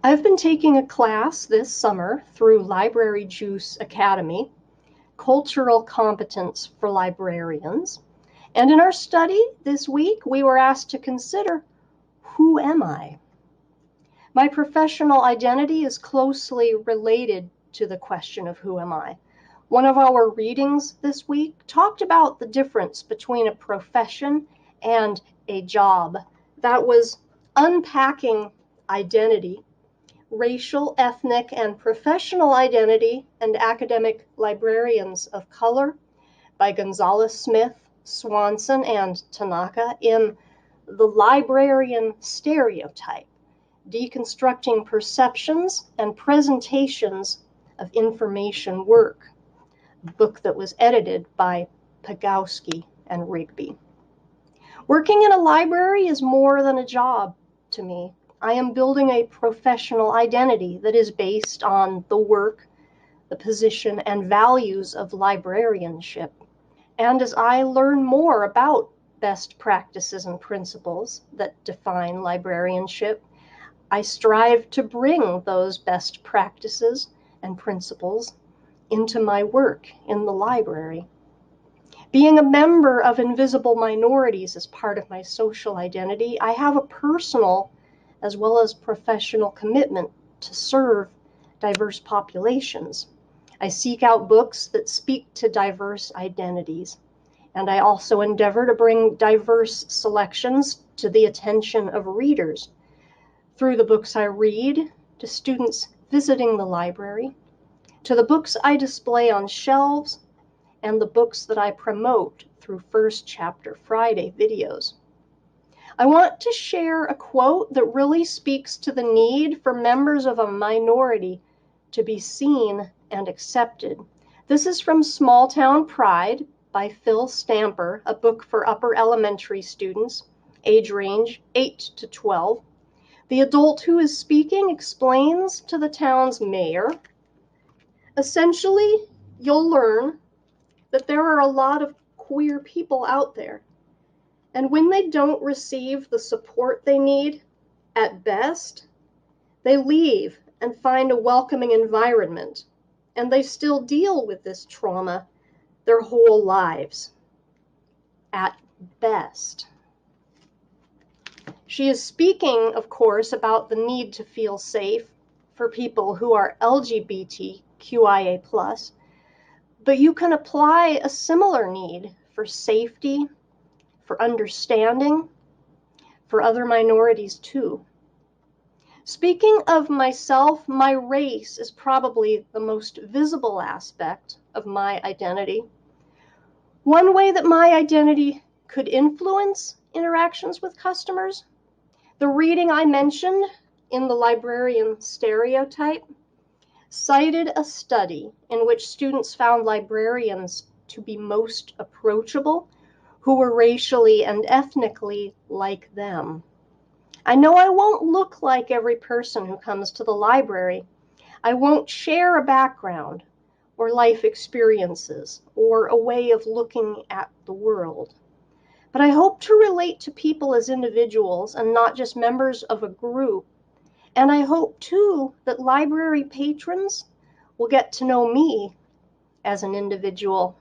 I've been taking a class this summer through Library Juice Academy, Cultural Competence for Librarians. And in our study this week, we were asked to consider, who am I? My professional identity is closely related to the question of who am I. One of our readings this week talked about the difference between a profession and a job. That was unpacking identity, racial, ethnic, and professional identity and academic librarians of color by Gonzalez Smith, Swanson, and Tanaka in The Librarian Stereotype, Deconstructing Perceptions and Presentations of Information Work, a book that was edited by Pagowski and Rigby. Working in a library is more than a job to me. I am building a professional identity that is based on the work, the position, and values of librarianship. And as I learn more about best practices and principles that define librarianship, I strive to bring those best practices and principles into my work in the library. Being a member of invisible minorities as part of my social identity, I have a personal as well as professional commitment to serve diverse populations. I seek out books that speak to diverse identities, and I also endeavor to bring diverse selections to the attention of readers through the books I read, to students visiting the library, to the books I display on shelves, and the books that I promote through First Chapter Friday videos. I want to share a quote that really speaks to the need for members of a minority to be seen and accepted. This is from Small Town Pride by Phil Stamper, a book for upper elementary students, age range 8 to 12. The adult who is speaking explains to the town's mayor, essentially, you'll learn that there are a lot of queer people out there. And when they don't receive the support they need, at best, they leave and find a welcoming environment, and they still deal with this trauma their whole lives, at best. She is speaking, of course, about the need to feel safe for people who are LGBTQIA+, but you can apply a similar need for safety, for understanding, for other minorities too. Speaking of myself, my race is probably the most visible aspect of my identity. One way that my identity could influence interactions with customers, the reading I mentioned in The Librarian Stereotype cited a study in which students found librarians to be most approachable who were racially and ethnically like them. I know I won't look like every person who comes to the library. I won't share a background or life experiences or a way of looking at the world. But I hope to relate to people as individuals and not just members of a group. And I hope, too, that library patrons will get to know me as an individual